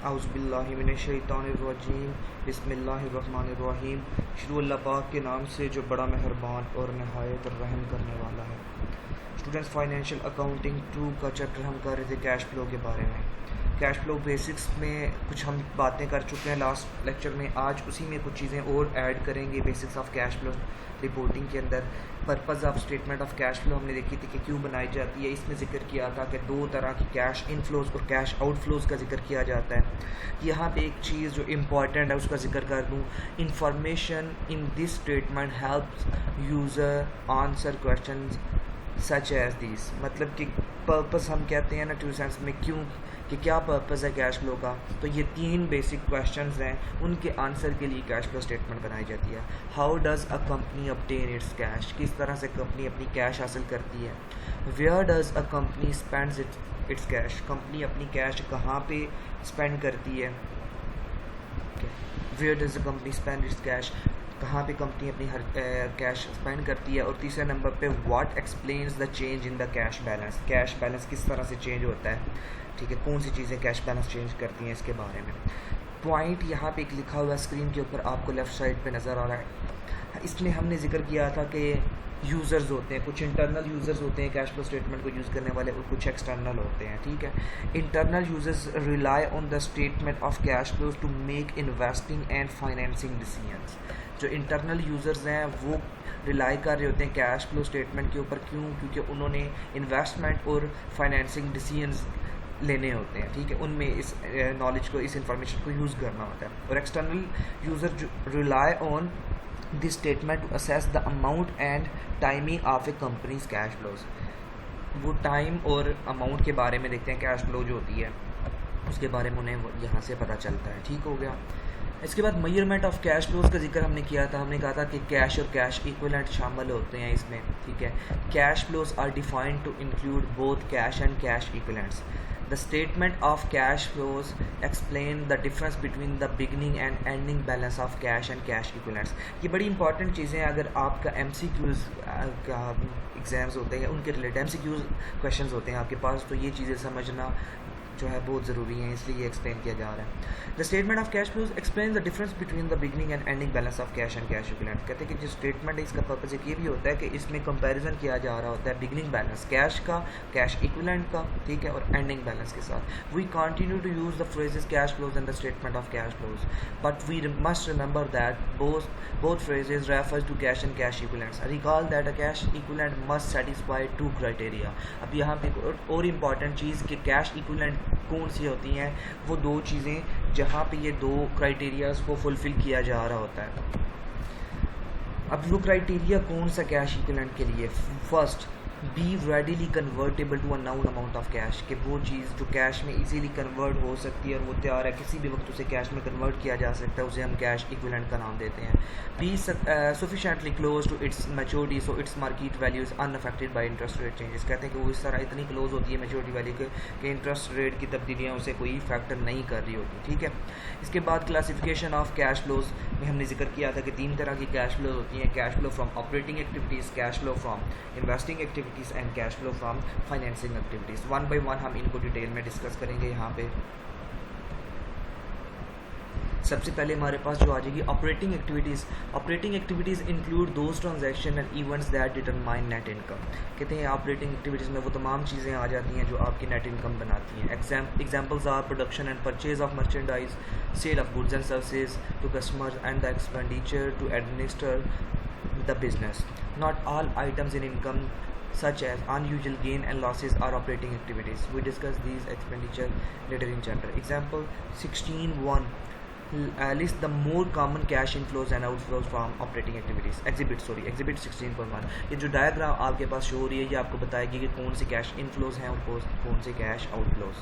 औज़ुबिल्लाहिमिनश्शैतानिर्रजीम बिस्मिल्लाहिर्रहमानिर्रहीम। शुरू अल्लाह पाक के नाम से जो बड़ा मेहरबान और नहायत रहम करने वाला है। स्टूडेंट्स, फाइनेंशियल अकाउंटिंग 2 का चैप्टर हम कर रहे थे कैश फ्लो के बारे में। कैश फ्लो बेसिक्स में कुछ हम बातें कर चुके हैं लास्ट लेक्चर में। आज उसी में कुछ चीज़ें और ऐड करेंगे basics of cash flow reporting के अंदर। Purpose of statement of cash flow हमने देखी थी कि क्यों बनाई जाती है। इसमें जिक्र किया था कि 2 तरह की कैश इनफ्लोज और कैश आउटफ्लोज का जिक्र किया जाता है। यहाँ पे एक चीज़ जो इम्पॉर्टेंट है उसका जिक्र कर दूँ। Information in this statement helps user answer question such as this. मतलब कि पर्पज़ हम कहते हैं ना टू सेंस में, क्यों कि क्या पर्पज़ है कैश फ्लो का। तो ये 3 बेसिक क्वेश्चंस हैं, उनके आंसर के लिए कैश फ्लो स्टेटमेंट बनाई जाती है। How does a company obtain its cash, किस तरह से कंपनी अपनी कैश हासिल करती है। Where does a company spends its cash, company अपनी कैश कहाँ पे स्पेंड करती है। Where does a company spend its cash, कहाँ पे कंपनी अपनी हर कैश स्पेंड करती है। और तीसरे नंबर पे what explains the change in the cash balance, cash balance किस तरह से चेंज होता है, ठीक है, कौन सी चीज़ें कैश बैलेंस चेंज करती हैं, इसके बारे में। पॉइंट यहाँ पे एक लिखा हुआ स्क्रीन के ऊपर आपको लेफ़्ट साइड पे नज़र आ रहा है। इसमें हमने जिक्र किया था कि यूज़र्स होते हैं, कुछ इंटरनल यूज़र्स होते हैं कैश फ्लो स्टेटमेंट को यूज़ करने वाले, और कुछ एक्सटर्नल होते हैं, ठीक है। Internal users rely on the statement of cash flows to make investing and financing decisions. जो इंटरनल यूज़र्स हैं वो रिलाई कर रहे होते हैं कैश फ्लो स्टेटमेंट के ऊपर, क्यों, क्योंकि उन्होंने इन्वेस्टमेंट और फाइनेंसिंग डिसीजंस लेने होते हैं, ठीक है, उनमें इस नॉलेज को, इस इंफॉर्मेशन को यूज़ करना होता है। और external user rely on this statement to assess the amount and timing of a company's cash flows. वो टाइम और अमाउंट के बारे में देखते हैं, कैश फ्लो जो होती है उसके बारे में उन्हें यहाँ से पता चलता है, ठीक हो गया। इसके बाद मेजरमेंट ऑफ कैश फ्लोज का जिक्र हमने किया था। हमने कहा था कि कैश और कैश इक्विवेलेंट शामिल होते हैं इसमें, ठीक है। Cash flows are defined to include both cash and cash equivalents. The statement of cash flows explain the difference between the beginning and ending balance of cash and cash equivalents। ये बड़ी important चीज़ें हैं। अगर आपका MCQs का exams होते हैं, उनके रिलेटेड MCQs क्वेश्चंस होते हैं आपके पास, तो ये चीज़ें समझना जो है बहुत ज़रूरी है, इसलिए एक्सप्लेन किया जा रहा है। The statement of cash flows explain the difference between the beginning and ending balance of cash and cash equivalent. कहते हैं कि जो स्टेटमेंट है इसका पर्पज़ ये भी होता है कि इसमें कंपैरिजन किया जा रहा होता है बिगनिंग बैलेंस कैश का, कैश इक्विवेलेंट का, ठीक है, और एंडिंग बैलेंस के साथ। We continue to use the phrases cash flows and the statement of cash flows, but we must remember that both phrases refers to cash and cash equivalents. Recall that a cash equivalent must satisfy 2 criteria। अब यहाँ पे और important चीज़ कि cash equivalent कौन सी होती हैं, वो 2 चीज़ें जहाँ पे ये 2 क्राइटेरियाज को फुलफ़िल किया जा रहा होता है। अब वो क्राइटेरिया कौन सा कैश इक्विवेलेंट के लिए। First, be readily convertible to a known amount of cash, कि वो चीज़ जो कैश में इजीली कन्वर्ट हो सकती है और वो तैयार है, किसी भी वक्त उसे कैश में कन्वर्ट किया जा सकता है, उसे हम कैश इक्विवेलेंट का नाम देते हैं। Be sufficiently close to its maturity so its market value is unaffected by interest rate changes. कहते हैं कि वो इस तरह इतनी क्लोज होती है मैच्योरिटी वैल्यू के कि इंटरेस्ट रेट की तब्दीलियाँ उसे कोई फैक्टर नहीं कर रही होती, ठीक है। इसके बाद क्लासिफिकेशन ऑफ कैश फ्लोज में हमने जिक्र किया था कि 3 तरह की कैश फ्लोज होती हैं। Cash flow from operating activities, cash flow from investing activities and cash flow from financing activities. 1 by 1 हम इनको डिटेल में डिस्कस करेंगे यहाँ पे। सबसे पहले हमारे पास जो आ जाएगी operating activities. Operating activities include those transaction and events that determine net income. कहते हैं ऑपरेटिंग एक्टिविटीज़ में वो तमाम चीज़ें आ जाती हैं जो आपकी नेट इनकम बनाती हैं। Examples are production and purchase of merchandise, sale of goods and services to customers and the expenditure to administer the business. Not all items in income such as unusual gain and losses are operating activities. We discuss these expenditure later in chapter. Example 16.1 list the more common cash inflows and outflows from operating activities. Exhibit 16.1 ये जो diagram आपके पास show हो रही है, ये आपको बताएगी कि कौन से कैश इनफ्लोज हैं और कौन से कैश आउटफ्लोज।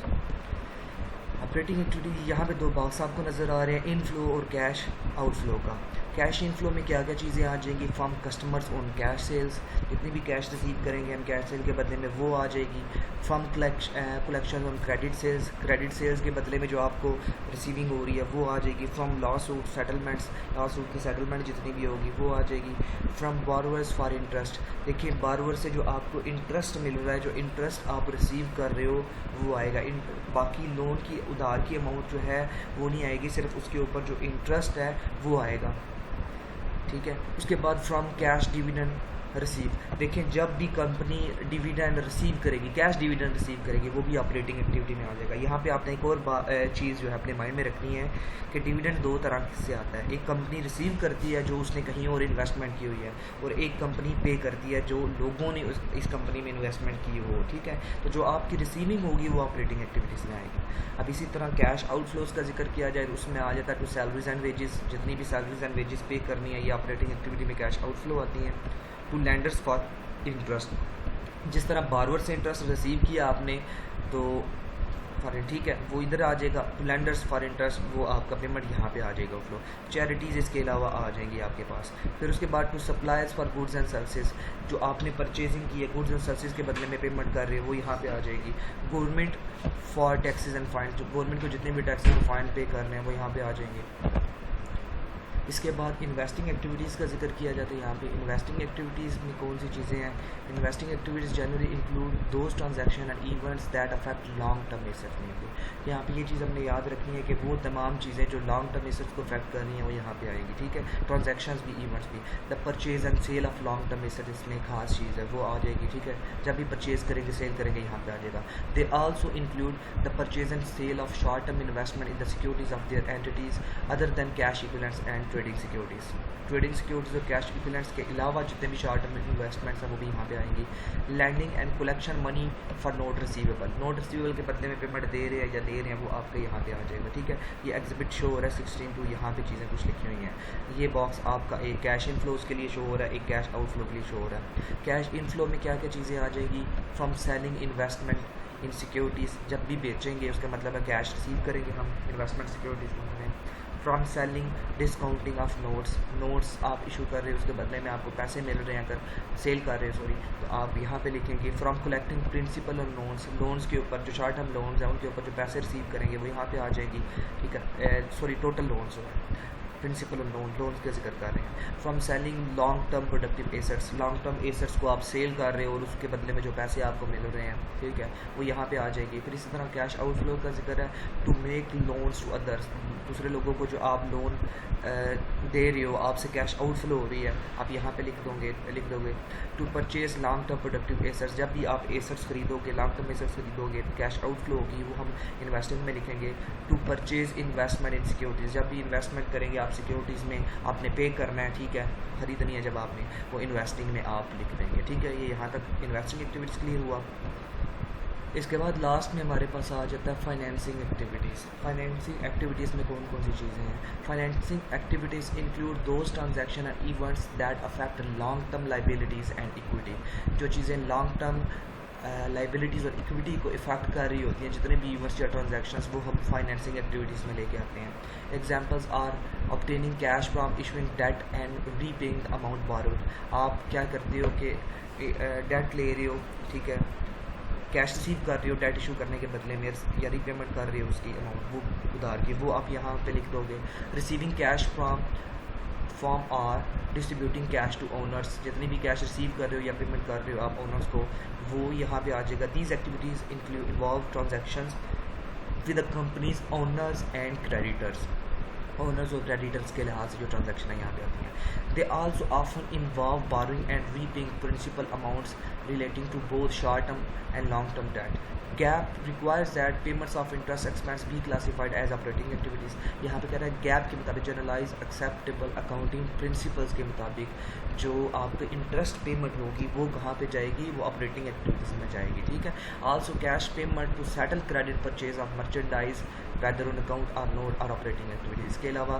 ऑपरेटिंग एक्टिविटी यहाँ पे 2 बॉक्स आपको नज़र आ रहे हैं, इनफ्लो और कैश आउटफ्लो का। कैश इनफ्लो में क्या क्या चीज़ें आ जाएंगी, from customers on cash sales, जितनी भी कैश रिसीव करेंगे हम कैश सेल के बदले में वो आ जाएगी। From collection on credit sales के बदले में जो आपको रिसीविंग हो रही है वो आ जाएगी। From law suit settlements, law suit की सेटलमेंट जितनी भी होगी वो आ जाएगी। फ्रॉम बोरोवर्स फॉर इंटरेस्ट, देखिए बोरोवर से जो आपको इंटरेस्ट मिल रहा है, जो इंटरेस्ट आप रिसीव कर रहे हो वो आएगा। बाकी लोन की उधार की अमाउंट जो है वो नहीं आएगी, सिर्फ उसके ऊपर जो इंटरेस्ट है वो आएगा, ठीक है। उसके बाद फ्रॉम कैश डिविडेंड रिसीव, देखें जब भी कंपनी डिविडेंड रिसीव करेगी, कैश डिविडेंड रिसीव करेगी, वो भी ऑपरेटिंग एक्टिविटी में आ जाएगा। यहाँ पे आपने एक और चीज़ जो है अपने माइंड में रखनी है कि डिविडेंड दो तरह से आता है। एक कंपनी रिसीव करती है जो उसने कहीं और इन्वेस्टमेंट की हुई है, और एक कंपनी पे करती है जो लोगों ने इस कंपनी में इन्वेस्टमेंट की हो, ठीक है। तो जो आपकी रिसीविंग होगी वो ऑपरेटिंग एक्टिविटीज़ में आएगी। अब इसी तरह कैश आउटफ्लोज का जिक्र किया जाए, उसमें आ जाता है टू सैलरीज एंड वेजेस, जितनी भी सैलरीज एंड वेजेस पे करनी है ये ऑपरेटिंग एक्टिविटी में कैश आउटफ्लो आती हैं। टू लैंडर्स फॉर इंटरेस्ट, जिस तरह बारवर से इंटरेस्ट रिसीव किया आपने तो फॉरेन, ठीक है, वो इधर आ जाएगा। टू लैंडर्स फॉर इंटरेस्ट, वो आपका पेमेंट यहाँ पे आ जाएगा फ्लो। चैरिटीज़ इसके अलावा आ जाएंगी आपके पास। फिर उसके बाद to suppliers for goods and services, जो आपने परचेजिंग की है गुड्स एंड सर्विसेज के बदले में पेमेंट कर रहे हो वो यहाँ पे आ जाएगी। Government for taxes and fine, जो गवर्नमेंट को जितने भी टैक्सेस एंड फाइन पे करने हैं वो यहाँ पे आ जाएंगे। इसके बाद इन्वेस्टिंग एक्टिविटीज़ का जिक्र किया जाता है यहाँ पे। इन्वेस्टिंग एक्टिविटीज़ में कौन सी चीज़ें हैं? Investing activities generally include those transaction and events that affect long term assets में। यहाँ पे ये चीज़ हमने याद रखनी है कि वो तमाम चीज़ें जो लॉन्ग टर्म एसेट्स को अफेक्ट कर रही हैं वो यहाँ पे आएंगी, ठीक है। ट्रांजैक्शंस भी, इवेंट्स भी। The purchase and sale of long term asset, इसमें खास चीज़ है वो आ जाएगी, ठीक है। जब भी परचेज करेंगे सेल करेंगे यहाँ पे आ जाएगा। They also include the purchase and sale of short term investment in the securities of their entities other than cash equivalents and trading securities. Trading securities और कैश इक्विवेलेंट्स के अलावा जितने भी शॉर्ट टर्म इन्वेस्टमेंट्स हैं वो भी यहाँ पे आएंगी। Lending and collection money for note receivable, note receivable के बदले में पेमेंट दे रहे हैं या ले रहे हैं वो आपके यहाँ पे आ जाएगा, ठीक है। ये एग्जिबिट शो हो रहा है 16.2, यहाँ पे चीज़ें कुछ लिखी हुई हैं। ये बॉक्स आपका एक कैश इनफ्लोज के लिए शो हो रहा है, एक कैश आउटफ्लो के लिए शो हो रहा है। कैश इनफ्लो में क्या क्या चीज़ें आ जाएगी? From selling investment in securities, जब भी बेचेंगे उसका मतलब है कैश रिसीव करेंगे हम इन्वेस्टमेंट सिक्योरिटीज़ में। From selling discounting of notes आप इशू कर रहे हो उसके बदले में आपको पैसे मिल रहे हैं, अगर सेल कर रहे हो सॉरी, तो आप यहाँ पे लिखेंगे फ्रॉम कलेक्टिंग प्रिंसिपल और लोन्स के ऊपर, जो शॉर्ट टर्म लोन्स हैं उनके ऊपर जो पैसे रिसीव करेंगे वो यहाँ पे आ जाएगी, ठीक है। सॉरी टोटल लोन्स हो, प्रिंसिपल और लोन्स का जिक्र कर रहे हैं। From selling long term productive assets, long term assets को आप सेल कर रहे हो और उसके बदले में जो पैसे आपको मिल रहे हैं, ठीक है, वो यहाँ पे आ जाएगी। फिर इसी तरह कैश आउटफ्लो का जिक्र है। To make loans to others, दूसरे लोगों को जो आप लोन दे रहे हो, आपसे कैश आउटफ्लो हो रही है, आप यहाँ पे लिख दोगे। To purchase long term productive assets, जब भी आप एसेट्स खरीदोगे, लॉन्ग टर्म एसेट्स खरीदोगे तो कैश आउटफ्लो होगी, वो हम इन्वेस्टमेंट में लिखेंगे। To purchase investment in securities, जब भी इन्वेस्टमेंट करेंगे आप सिक्योरिटीज़ में आपने पे करना है, ठीक है, खरीदनी है जब आपने, वो इन्वेस्टिंग में आप लिख देंगे, ठीक है। ये यहाँ तक इन्वेस्टिंग एक्टिविटीज़ क्लियर हुआ। इसके बाद लास्ट में हमारे पास आ जाता है फाइनेंसिंग एक्टिविटीज़। फाइनेंसिंग एक्टिविटीज़ में कौन कौन सी चीज़ें हैं? Financing activities include those transaction and events that affect long term liabilities and equity, जो चीज़ें लॉन्ग टर्म लाइबिलिटीज़ और इक्विटी को इफेक्ट कर रही होती हैं, जितने भी इवेंट्स या ट्रांजैक्शंस, वो हम फाइनेंसिंग एक्टिविटीज़ में लेके आते हैं। Examples are obtaining cash from issuing debt and repaying the amount borrowed, आप क्या करते हो कि डेट ले रहे हो, ठीक है, कैश रिसीव कर रहे हो डेट इशू करने के बदले में या रीपेमेंट कर रहे हो उसकी अमाउंट, वो उधार की, वो आप यहाँ पे लिख दोगे। Receiving cash from or distributing cash to owners, जितनी भी कैश रिसीव कर रहे हो या पेमेंट कर रहे हो आप ओनर्स को, वो यहाँ पे आ जाएगा। These activities involve transactions with the companies owners and creditors, owners और क्रेडिटर्स के लिहाज से जो ट्रांजैक्शन है यहाँ पे आती हैं। They also often involve borrowing and repaying principal amounts relating to both short term and long term debt. GAAP requires that payments of interest expense be classified as operating activities. यहाँ पे कह रहा है गैप के मुताबिक, generalise acceptable accounting principles के मुताबिक जो आपको इंटरेस्ट पेमेंट होगी वो कहाँ पे जाएगी, वो ऑपरेटिंग एक्टिविटीज़ में जाएगी, ठीक है। Also cash payment to settle credit purchase of merchandise whether on account or note are operating activities. इसके अलावा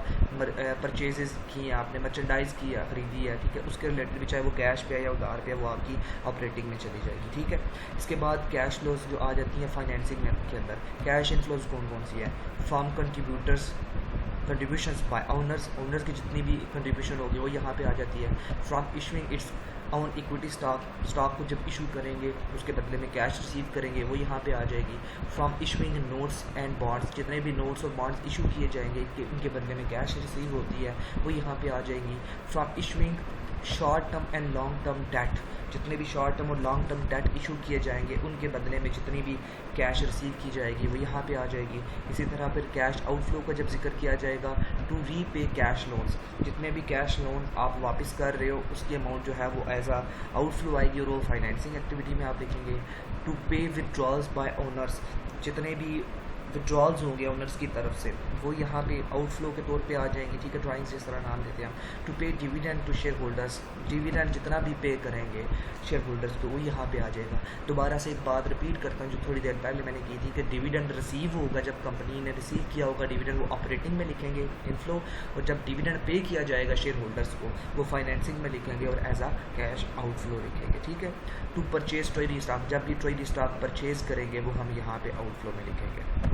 परचेजेस की हैं आपने, मर्चेंडाइज की है, खरीदी है, ठीक है, उसके रिलेटेड भी चाहे वो कैश पे है या उधार पे है, वो आपकी ऑपरेटिंग में चली जाएगी, ठीक है। इसके बाद कैश फ्लोज जो आ जाती हैं फाइनेंसिंग के अंदर। कैश इनफ्लोज कौन कौन सी है? From contributors contributions by owners, owners की जितनी भी कंट्रीब्यूशन होगी वो यहाँ पे आ जाती है। From issuing it's on equity stock, stock को जब इशू करेंगे उसके बदले में कैश रिसीव करेंगे वो यहाँ पे आ जाएगी। From issuing notes and bonds, जितने भी नोट्स और बॉन्ड्स इशू किए जाएंगे उनके बदले में कैश रिसीव होती है वो यहाँ पे आ जाएगी। From issuing short term and long term date, जितने भी शॉर्ट टर्म और लॉन्ग टर्म डेट इशू किए जाएंगे उनके बदले में जितनी भी कैश रिसीव की जाएगी वो यहाँ पे आ जाएगी। इसी तरह फिर कैश आउटफ्लो का जब जिक्र किया जाएगा, टू रीपे कैश लोन्स, जितने भी कैश लोन आप वापस कर रहे हो उसकी अमाउंट जो है वो एज आ आउटफ्लो आएगी और वो फाइनेंसिंग एक्टिविटी में आप लिखेंगे। टू पे विड्रॉल्स बाय ओनर्स, जितने भी विड्रॉल्स होंगे ओनर्स की तरफ से वो यहाँ पे आउटफ्लो के तौर पे आ जाएंगे। ठीक है, ड्राइंग से इस तरह नाम देते हैं हम। To pay dividend to share holders, dividend जितना भी पे करेंगे शेयर होल्डर्स को वो यहाँ पे आ जाएगा। दोबारा से एक बात रिपीट करता हूँ जो थोड़ी देर पहले मैंने की थी कि डिविडेंड रिसीव होगा जब कंपनी ने रिसीव किया होगा डिविडेंड, वो ऑपरेटिंग में लिखेंगे इनफ्लो, और जब डिविडेंड पे किया जाएगा शेयर होल्डर्स को वो फाइनेंसिंग में लिखेंगे और एज आ कैश आउटफ्लो लिखेंगे। ठीक है, टू परचेज ट्रेजरी स्टॉक, जब भी ट्रेजरी स्टॉक परचेज करेंगे वो हम यहाँ पे आउटफ्लो में लिखेंगे।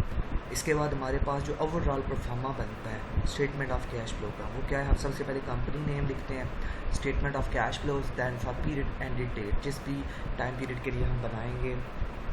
इसके बाद हमारे पास जो ओवरऑल परफॉर्मा बनता है स्टेटमेंट ऑफ कैश फ्लो का, वो क्या है, हम सबसे पहले कंपनी नेम लिखते हैं, statement of cash flows, then for period end date, जिस भी टाइम पीरियड के लिए हम बनाएंगे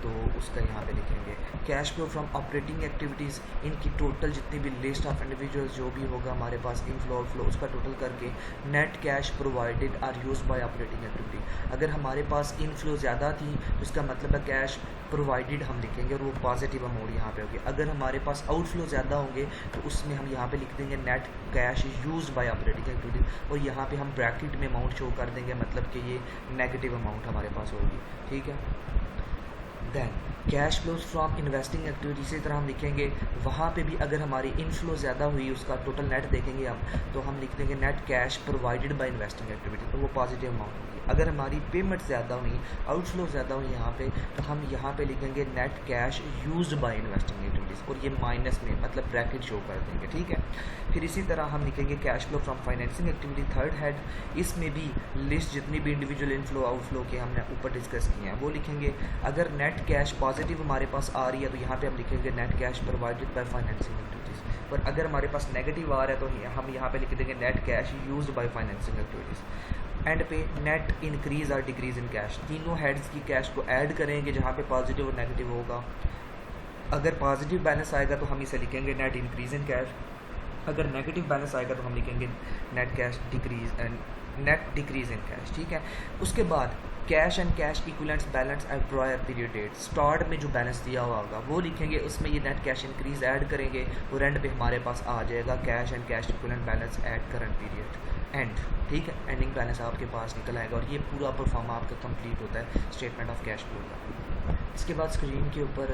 तो उसका यहाँ पे लिखेंगे। Cash flow from operating activities, इनकी टोटल जितनी भी लिस्ट ऑफ इंडिविजुअल्स जो भी होगा हमारे पास इनफ्लो आउटफ्लो उसका टोटल करके net cash provided or used by operating activity. अगर हमारे पास इनफ्लो ज़्यादा थी तो इसका मतलब है कैश प्रोवाइडेड हम लिखेंगे और वो पॉजिटिव अमाउंट यहाँ पे होगी। अगर हमारे पास आउटफ्लो ज़्यादा होंगे तो उसमें हम यहाँ पे लिख देंगे net cash use by operating activity, और यहाँ पे हम ब्रैकेट में अमाउंट शो कर देंगे, मतलब कि ये नेगेटिव अमाउंट हमारे पास होगी। ठीक है, then cash flows from investing activity, इसी तरह हम लिखेंगे वहाँ पे भी अगर हमारी इनफ्लो ज़्यादा हुई उसका टोटल नेट देखेंगे हम तो हम लिख देंगे net cash provided by investing activity, तो वो पॉजिटिव अमाउंट होगी। अगर हमारी पेमेंट ज़्यादा हुई, आउटफ्लो ज़्यादा हुई यहाँ पे, तो हम यहाँ पे लिखेंगे net cash used by investing activities, और ये माइनस में मतलब ब्रैकेट शो कर देंगे। ठीक है, फिर इसी तरह हम लिखेंगे cash flow from financing activity, third head, इसमें भी लिस्ट जितनी भी इंडिविजुअल इनफ्लो आउटफ्लो के हमने ऊपर डिस्कस किए हैं वो लिखेंगे। अगर नेट कैश पॉजिटिव हमारे पास आ रही है तो यहाँ पे हम लिखेंगे net cash provided by financing activities, पर अगर हमारे पास नेगेटिव आ रहा है तो हम यहाँ पे लिख देंगे net cash used by financing activities. And पे नेट इंक्रीज और डिक्रीज इन कैश, तीनों हेड्स की कैश को ऐड करेंगे जहाँ पे पॉजिटिव और नेगेटिव होगा। अगर पॉजिटिव बैलेंस आएगा तो हम इसे लिखेंगे नेट इंक्रीज इन कैश, अगर नेगेटिव बैलेंस आएगा तो हम लिखेंगे net cash decrease and net decrease in cash. ठीक है, उसके बाद cash and cash equivalents balance at prior period date, start में जो बैलेंस दिया हुआ होगा वो लिखेंगे, उसमें ये नेट कैश इंक्रीज ऐड करेंगे और एंड पे हमारे पास आ जाएगा cash and cash equivalent balance at current period and. ठीक है, एंडिंग बैलेंस आपके पास निकल आएगा और ये पूरा परफॉर्मा आपका कंप्लीट होता है स्टेटमेंट ऑफ कैश फ्लो का। इसके बाद स्क्रीन के ऊपर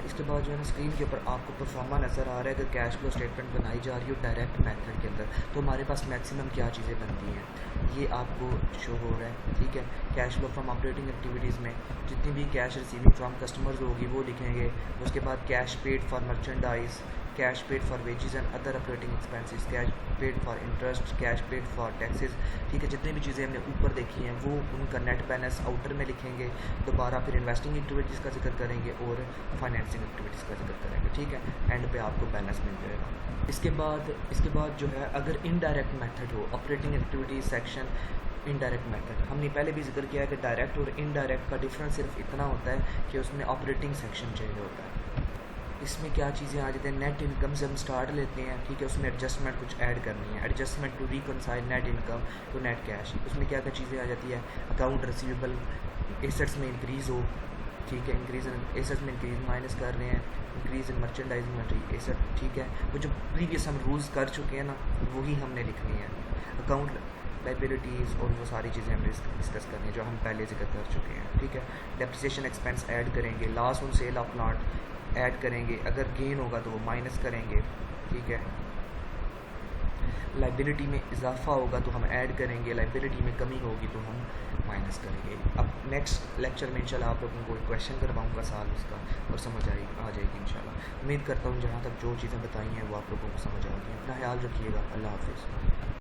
इसके बाद जो है ना स्क्रीन के ऊपर आपको परफॉर्मा नज़र आ रहा है कि कैश फ्लो स्टेटमेंट बनाई जा रही है डायरेक्ट मेथड के अंदर, तो हमारे पास मैक्सिमम क्या चीज़ें बनती हैं ये आपको शो हो रहा है। ठीक है, cash flow from operating activities में जितनी भी कैश रिसीविंग फ्रॉम कस्टमर्स होगी वो लिखेंगे। उसके बाद cash paid for merchandise, cash paid for wages and other operating expenses, cash paid for interest, cash paid for taxes. ठीक है, जितनी भी चीज़ें हमने ऊपर देखी हैं वो उनका नेट बैलेंस आउटर में लिखेंगे। दोबारा फिर इन्वेस्टिंग एक्टिविटीज़ का जिक्र करेंगे और फाइनेंसिंग एक्टिविटीज़ का जिक्र करेंगे। ठीक है, एंड पे आपको बैलेंस मिल जाएगा। इसके बाद जो है अगर इनडायरेक्ट मेथड हो, operating activities section indirect method, हमने पहले भी जिक्र किया है कि डायरेक्ट और इनडायरेक्ट का डिफरेंस सिर्फ इतना होता है कि उसमें ऑपरेटिंग सेक्शन चेंज होता है। इसमें क्या चीज़ें आ जाती हैं, नेट इनकम से हम स्टार्ट लेते हैं। ठीक है, उसमें एडजस्टमेंट कुछ ऐड करनी है, adjustment to reconcile net income to net cash. उसमें क्या क्या चीज़ें आ जाती है, अकाउंट रिसीवेबल एसेट्स में इंक्रीज़ हो। ठीक है, इंक्रीज इन एसेट्स में इंक्रीज माइनस कर रहे हैं, increase in merchandise inventory asset. ठीक है, वो जो प्रीवियस हम रूल्स कर चुके हैं ना वही हमने लिखनी है। अकाउंट लाइबिलिटीज़ और वो सारी चीज़ें हम डिस्कस करनी है जो हम पहले जिक्र कर चुके हैं। ठीक है, डेप्रिसिएशन एक्सपेंस ऐड करेंगे, loss on sale of plant add करेंगे, अगर गेन होगा तो वो माइनस करेंगे। ठीक है, लाइबिलिटी में इजाफा होगा तो हम ऐड करेंगे, लाइबिलिटी में कमी होगी तो हम माइनस करेंगे। अब नेक्स्ट लेक्चर में इंशाल्लाह आप लोगों को एक क्वेश्चन करवाऊंगा साल उसका और समझ आ जाएगी इंशाल्लाह। उम्मीद करता हूँ जहाँ तक जो चीज़ें बताई हैं वो आप लोगों को समझ आ गई। अपना ख्याल रखिएगा, अल्लाह हाफिज़।